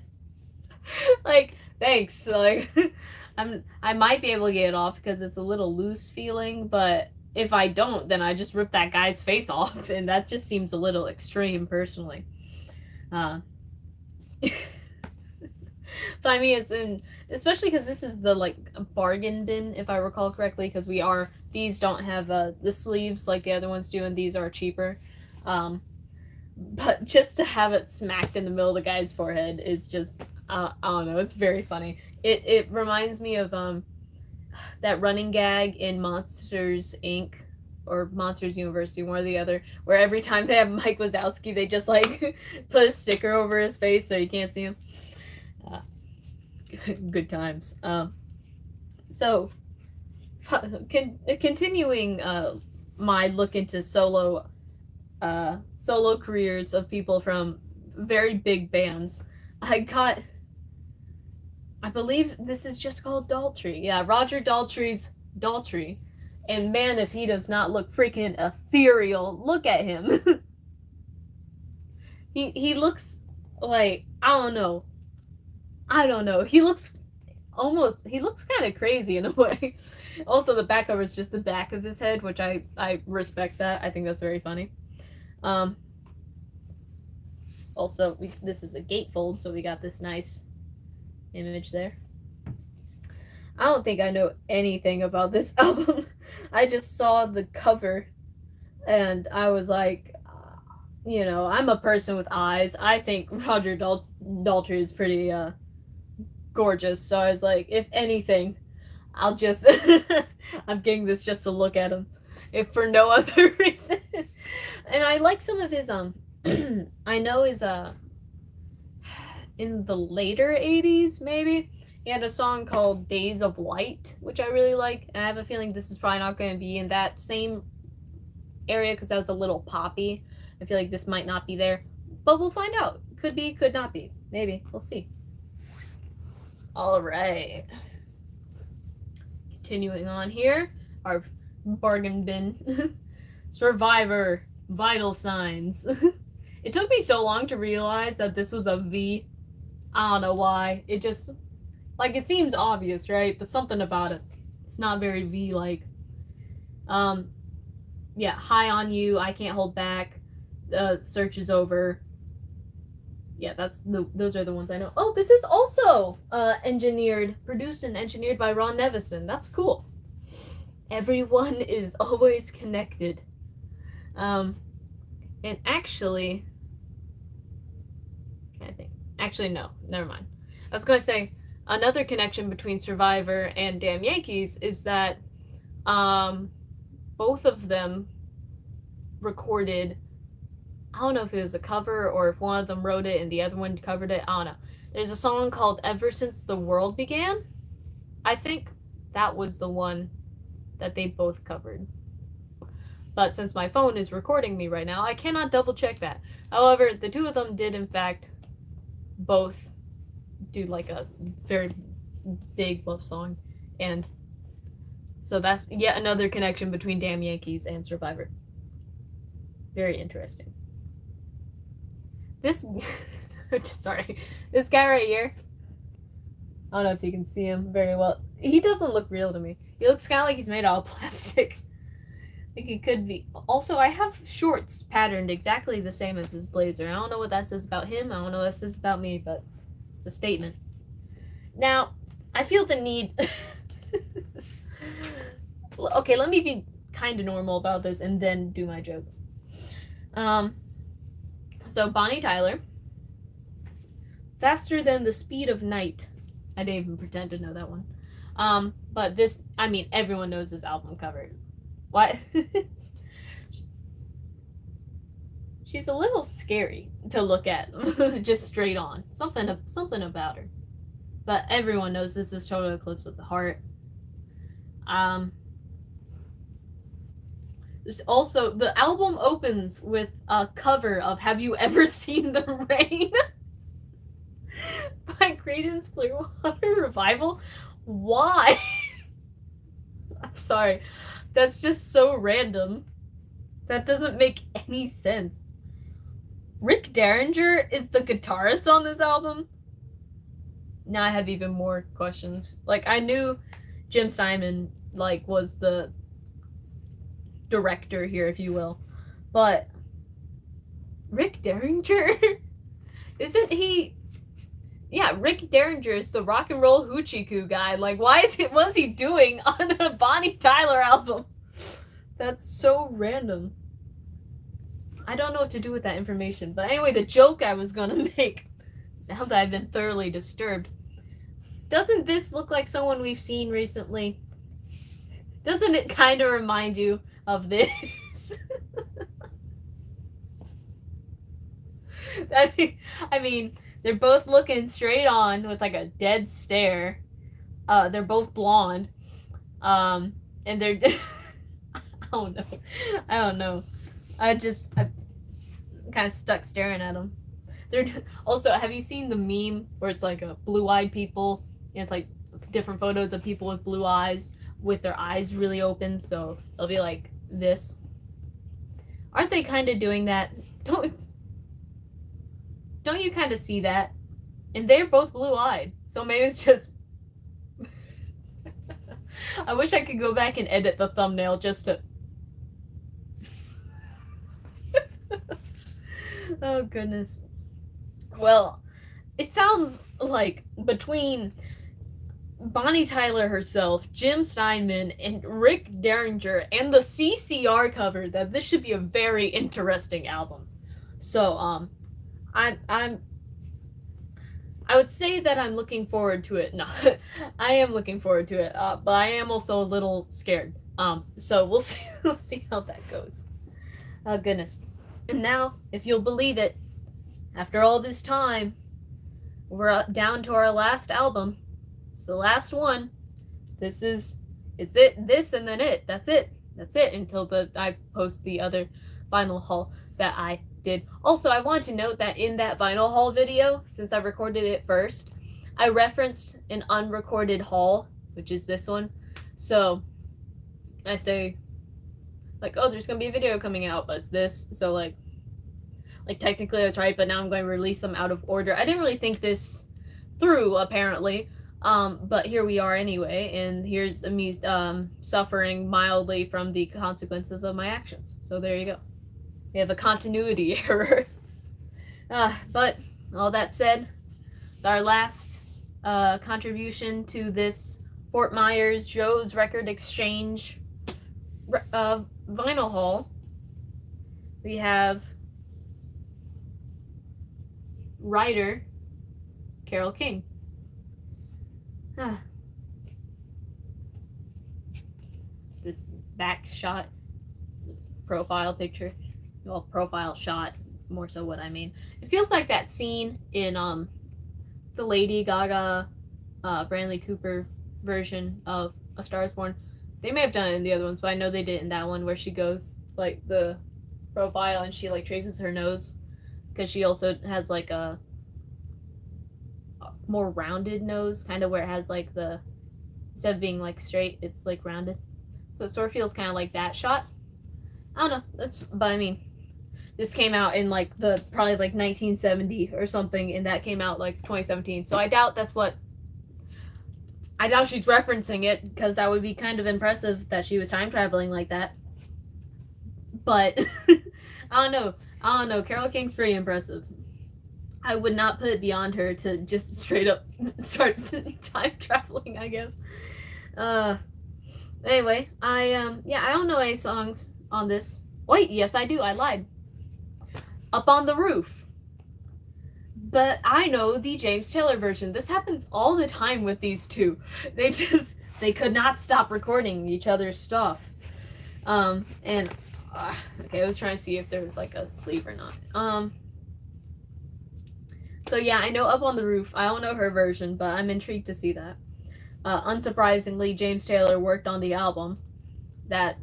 Like, thanks. Like, I might be able to get it off because it's a little loose feeling, but if I don't, then I just rip that guy's face off, and that just seems a little extreme, personally. But I mean, especially because this is the, like, bargain bin, if I recall correctly, because these don't have the sleeves like the other ones do, and these are cheaper. But just to have it smacked in the middle of the guy's forehead is just, I don't know. It's very funny. It reminds me of that running gag in Monsters Inc. or Monsters University, one or the other, where every time they have Mike Wazowski, they just like put a sticker over his face so you can't see him. Good times. So, continuing my look into solo careers of people from very big bands, I believe this is just called Daltrey. Yeah, Roger Daltrey's Daltrey. And man, if he does not look freaking ethereal, look at him. he looks like, I don't know. He looks kind of crazy in a way. Also, the back cover is just the back of his head, which I respect that. I think that's very funny. Also, this is a gatefold, so we got this nice image there. I don't think I know anything about this album. I just saw the cover, and I was like, I'm a person with eyes. I think Roger Daltrey is pretty gorgeous, so I was like, if anything, I'll just I'm getting this just to look at him, if for no other reason. And I like some of his I know his in the later 80s maybe he had a song called Days of Light, which I really like, and I have a feeling this is probably not going to be in that same area because that was a little poppy. I feel like this might not be there, but we'll find out. Could be, could not be. Maybe. We'll see. All right. Continuing on here, our bargain bin. Survivor, Vital Signs. It took me so long to realize that this was a V. I don't know why. It just, like, it seems obvious, right? But something about it, it's not very V-like. Yeah, High on You, I Can't Hold Back, Search is Over. Yeah, those are the ones I know. Oh, this is also produced and engineered by Ron Nevison. That's cool. Everyone is always connected. And actually, I think. Actually, no, never mind. I was going to say, another connection between Survivor and Damn Yankees is that both of them recorded, I don't know if it was a cover or if one of them wrote it and the other one covered it. I don't know. There's a song called Ever Since the World Began. I think that was the one that they both covered. But since my phone is recording me right now, I cannot double check that. However, the two of them did in fact both do like a very big love song. And so that's yet another connection between Damn Yankees and Survivor. Very interesting. This, sorry, this guy right here, I don't know if you can see him very well. He doesn't look real to me. He looks kind of like he's made out of plastic. I think he could be. Also, I have shorts patterned exactly the same as his blazer. I don't know what that says about him. I don't know what that says about me, but it's a statement. Now, I feel the need... Okay, let me be kind of normal about this and then do my joke. So Bonnie Tyler, Faster Than the Speed of Night. I didn't even pretend to know that one. But this, I mean, everyone knows this album cover. What? She's a little scary to look at, just straight on. Something about her. But everyone knows this is Total Eclipse of the Heart. There's also, the album opens with a cover of Have You Ever Seen the Rain? By Creedence Clearwater Revival. Why? I'm sorry. That's just so random. That doesn't make any sense. Rick Derringer is the guitarist on this album? Now I have even more questions. Like, I knew Jim Steinman, like, was the director here, if you will. But Rick Derringer? Isn't he... Yeah, Rick Derringer is the rock and roll hoochie coo guy. Like, what's he doing on a Bonnie Tyler album? That's so random. I don't know what to do with that information. But anyway, the joke I was gonna make now that I've been thoroughly disturbed, doesn't this look like someone we've seen recently? Doesn't it kind of remind you of this? I mean, they're both looking straight on with like a dead stare. They're both blonde. And they're I don't know. I don't know. I'm kind of stuck staring at them. They're also, have you seen the meme where it's like a blue-eyed people and it's like different photos of people with blue eyes with their eyes really open, so they'll be like this? Aren't they kind of doing that? Don't you kind of see that? And they're both blue-eyed, so maybe it's just I wish I could go back and edit the thumbnail just to oh goodness. Well, it sounds like between Bonnie Tyler herself, Jim Steinman, and Rick Derringer, and the CCR cover that this should be a very interesting album. So, I would say that I'm looking forward to it. No, I am looking forward to it, but I am also a little scared. So we'll see how that goes. Oh goodness. And now, if you'll believe it, after all this time, we're down to our last album. It's the last one. It's it. This and then it. That's it. That's it until I post the other vinyl haul that I did. Also, I want to note that in that vinyl haul video, since I recorded it first, I referenced an unrecorded haul, which is this one. So I say, like, oh, there's gonna be a video coming out, but it's this. So like technically I was right, but now I'm going to release them out of order. I didn't really think this through, apparently. But here we are anyway, and here's me suffering mildly from the consequences of my actions. So there you go. We have a continuity error. But all that said, it's our last contribution to this Fort Myers Joe's Record Exchange vinyl haul. We have writer Carole King. This back shot, profile picture, well, profile shot, more so what I mean. It feels like that scene in the Lady Gaga, Bradley Cooper version of A Star Is Born. They may have done it in the other ones, but I know they did it in that one where she goes like the profile and she like traces her nose, because she also has like a more rounded nose, kind of where it has like the, instead of being like straight, it's like rounded. So it sort of feels kind of like that shot. I don't know. But I mean, this came out in like probably like 1970 or something, and that came out like 2017. So I doubt she's referencing it, because that would be kind of impressive that she was time traveling like that. But I don't know. Carole King's pretty impressive. I would not put it beyond her to just straight up start time traveling, I guess. Anyway, I don't know any songs on this. Wait, yes I do, I lied. Up on the Roof. But I know the James Taylor version. This happens all the time with these two. They could not stop recording each other's stuff. Okay, I was trying to see if there was like a sleeve or not. So yeah, I know Up on the Roof. I don't know her version, but I'm intrigued to see that. Unsurprisingly, James Taylor worked on the album. That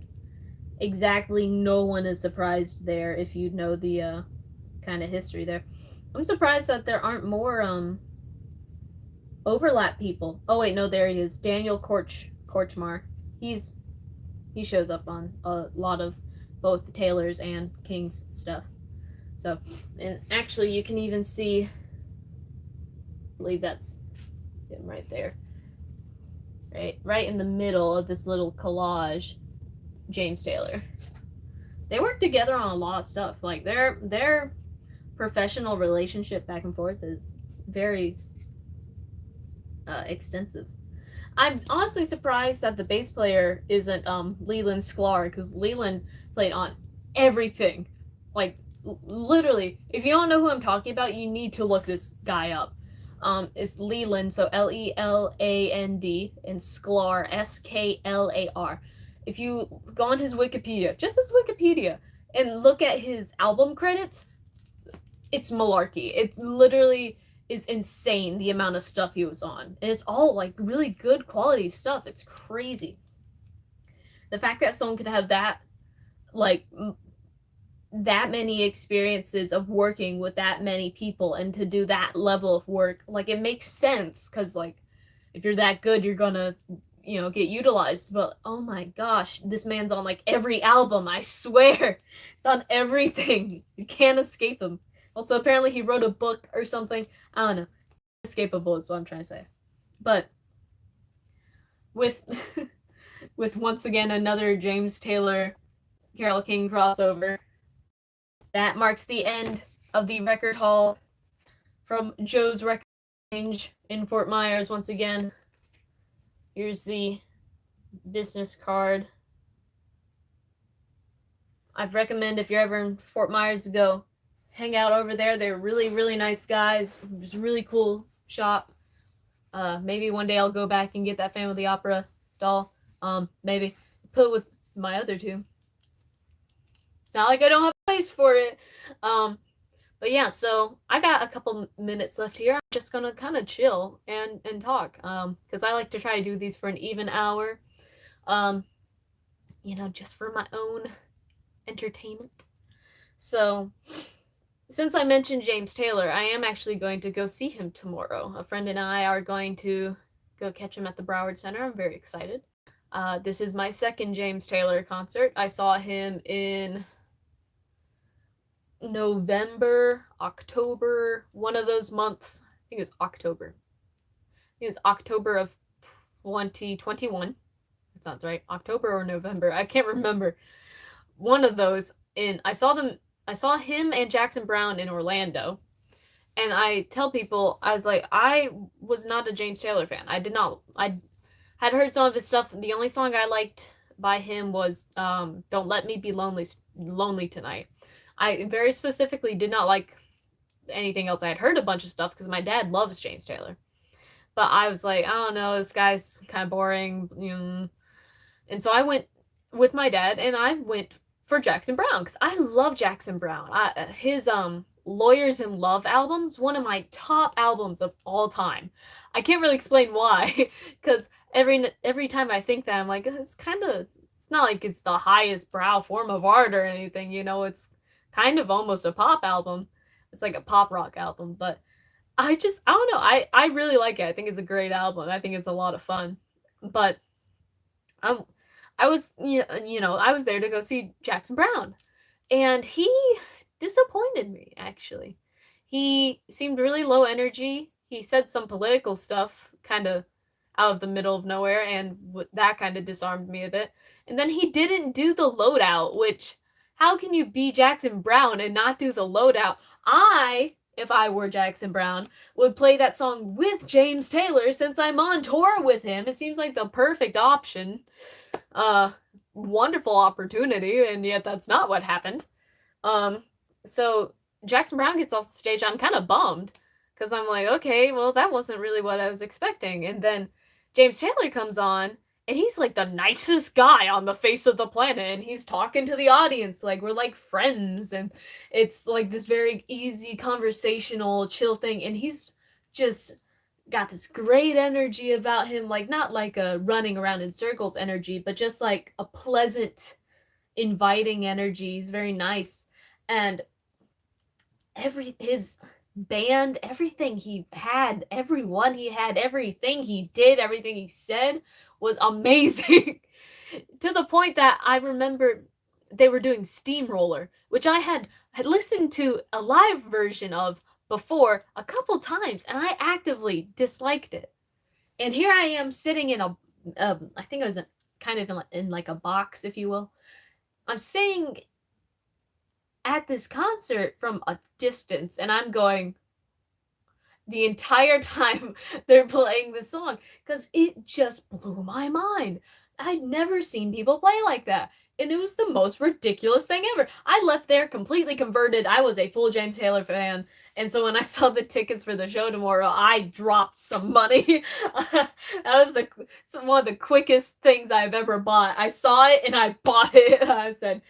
exactly no one is surprised there if you know the kind of history there. I'm surprised that there aren't more overlap people. Oh wait, no, there he is. Daniel Korchmar. He shows up on a lot of both Taylor's and King's stuff. So, and actually you can even see, I believe that's him right there. Right in the middle of this little collage, James Taylor. They work together on a lot of stuff. Like their professional relationship back and forth is very extensive. I'm honestly surprised that the bass player isn't Leland Sklar, because Leland played on everything. Like literally, if you don't know who I'm talking about, you need to look this guy up. is Leland, so Leland, and Sklar, Sklar. If you go on his Wikipedia, just his Wikipedia, and look at his album credits, it's malarkey. It literally is insane the amount of stuff he was on. And it's all like really good quality stuff. It's crazy. The fact that someone could have that, like, that many experiences of working with that many people and to do that level of work, like, it makes sense because, like, if you're that good, you're gonna, get utilized. But oh my gosh, this man's on like every album, I swear. It's on everything. You can't escape him. Also, apparently he wrote a book or something. I don't know. Escapable is what I'm trying to say. But with with once again another James Taylor Carole King crossover, that marks the end of the record haul from Joe's Record Range in Fort Myers once again. Here's the business card. I'd recommend if you're ever in Fort Myers to go hang out over there. They're really, really nice guys. It's a really cool shop. Maybe one day I'll go back and get that Phantom of the Opera doll. Maybe put it with my other two. It's not like I don't have a place for it. But yeah, so I got a couple minutes left here. I'm just gonna kind of chill and talk. Because I like to try to do these for an even hour. Just for my own entertainment. So, since I mentioned James Taylor, I am actually going to go see him tomorrow. A friend and I are going to go catch him at the Broward Center. I'm very excited. This is my second James Taylor concert. I saw him in November, October, one of those months. I think it was October. It was October of 2021. That sounds right. October or November. I can't remember. One of those. I saw him and Jackson Browne in Orlando. And I tell people, I was like, I was not a James Taylor fan. I had heard some of his stuff. The only song I liked by him was Don't Let Me Be Lonely Tonight. I very specifically did not like anything else. I had heard a bunch of stuff because my dad loves James Taylor. But I was like, I don't know, this guy's kind of boring. And so I went with my dad, and I went for Jackson Browne because I love Jackson Browne. His Lawyers in Love album's one of my top albums of all time. I can't really explain why, because every time I think that, I'm like, it's not like it's the highest brow form of art or anything, it's kind of almost a pop album. It's like a pop rock album, but I don't know. I really like it. I think it's a great album. I think it's a lot of fun. But I was there to go see Jackson Browne, and he disappointed me, actually. He seemed really low energy. He said some political stuff kind of out of the middle of nowhere, and that kind of disarmed me a bit. And then he didn't do the loadout, which, how can you be Jackson Browne and not do the loadout? If I were Jackson Browne, would play that song with James Taylor since I'm on tour with him. It seems like the perfect option. Wonderful opportunity, and yet that's not what happened. So Jackson Browne gets off the stage. I'm kind of bummed because I'm like, okay, well, that wasn't really what I was expecting. And then James Taylor comes on, and he's like the nicest guy on the face of the planet, and he's talking to the audience like we're like friends, and it's like this very easy conversational chill thing, and he's just got this great energy about him, like not like a running around in circles energy, but just like a pleasant, inviting energy. He's very nice, and his band, everything he had, everyone he had, everything he did, everything he said was amazing. To the point that I remember they were doing Steamroller, which I had listened to a live version of before a couple times, and I actively disliked it. And here I am sitting in I think I was kind of in like a box, if you will. I'm sitting at this concert from a distance, and I'm going the entire time they're playing this song, because it just blew my mind. I'd never seen people play like that. and it was the most ridiculous thing ever. I left there completely converted. I was a full James Taylor fan, and so when I saw the tickets for the show tomorrow, I dropped some money. That was one of the quickest things I've ever bought. I saw it and I bought it. I said,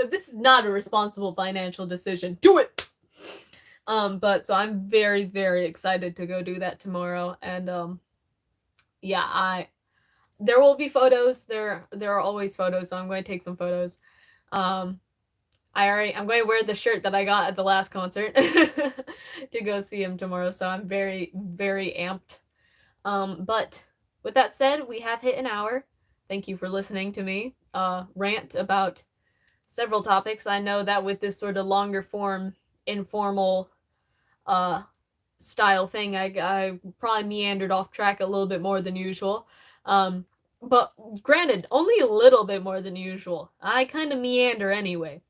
this is not a responsible financial decision. Do it. But so I'm very, very excited to go do that tomorrow, and yeah, there will be photos. There are always photos, so I'm going to take some photos. I'm going to wear the shirt that I got at the last concert to go see him tomorrow, so I'm very, very amped. But with that said, we have hit an hour. Thank you for listening to me rant about several topics. I know that with this sort of longer form, informal style thing, I probably meandered off track a little bit more than usual. But granted, only a little bit more than usual. I kind of meander anyway.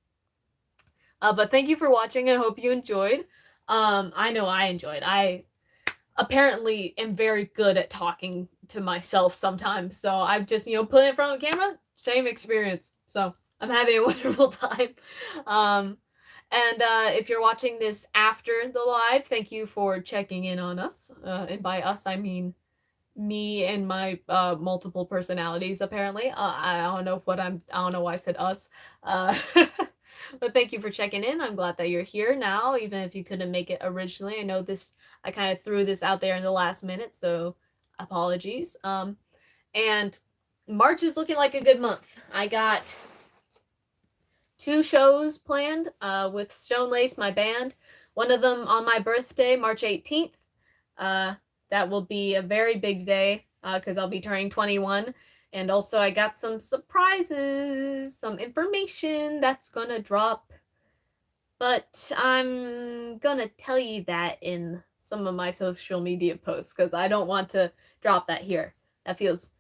But thank you for watching. I hope you enjoyed. I know I enjoyed. I apparently am very good at talking to myself sometimes. So I've just, put it in front of the camera, same experience. So I'm having a wonderful time. And if you're watching this after the live, thank you for checking in on us. And by us, I mean me and my multiple personalities, apparently. I don't know why I said us. But thank you for checking in. I'm glad that you're here now, even if you couldn't make it originally. I know I kind of threw this out there in the last minute, so apologies. And March is looking like a good month. I got 2 shows planned with Stone Lace, my band. One of them on my birthday, March 18th. That will be a very big day because I'll be turning 21. And also I got some surprises, some information that's gonna drop. But I'm gonna tell you that in some of my social media posts because I don't want to drop that here. That feels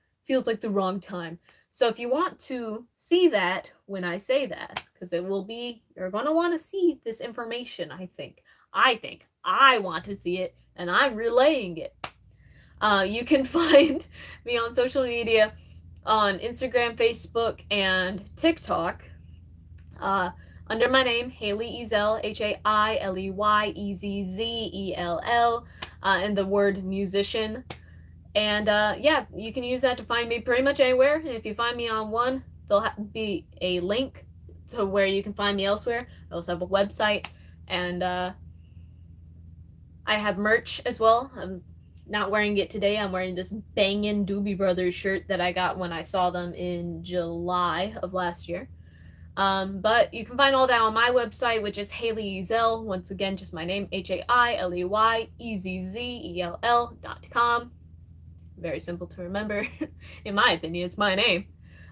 like the wrong time. So if you want to see that when I say that, because you're gonna want to see this information, I think I want to see it, and I'm relaying it. You can find me on social media on Instagram, Facebook, and TikTok under my name, Hailey Ezell, HAILEYEZZELL, and the word musician. And yeah, you can use that to find me pretty much anywhere. And if you find me on one, there'll be a link to where you can find me elsewhere. I also have a website, and I have merch as well. I'm not wearing it today. I'm wearing this bangin' Doobie Brothers shirt that I got when I saw them in July of last year. But you can find all that on my website, which is Hailey Ezell. Once again, just my name, HAILEYEZZELL.com. Very simple to remember. In my opinion, it's my name.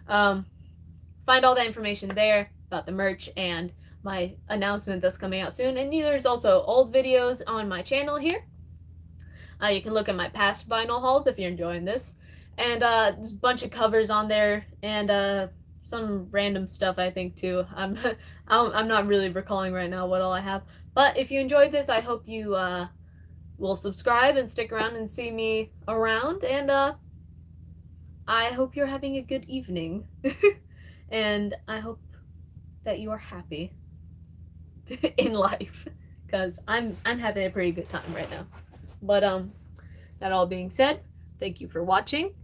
Find all that information there about the merch and my announcement that's coming out soon. And there's also old videos on my channel here. You can look at my past vinyl hauls if you're enjoying this. And there's a bunch of covers on there, and some random stuff, I think, too. I'm not really recalling right now what all I have. But if you enjoyed this, I hope you will subscribe and stick around and see me around. And I hope you're having a good evening. And I hope that you are happy in life, because I'm having a pretty good time right now. But that all being said, thank you for watching,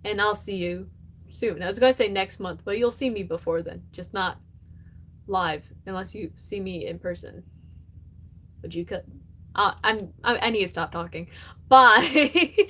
and I'll see you soon. I was going to say next month, but you'll see me before then, just not live unless you see me in person. But you could. I need to stop talking. Bye.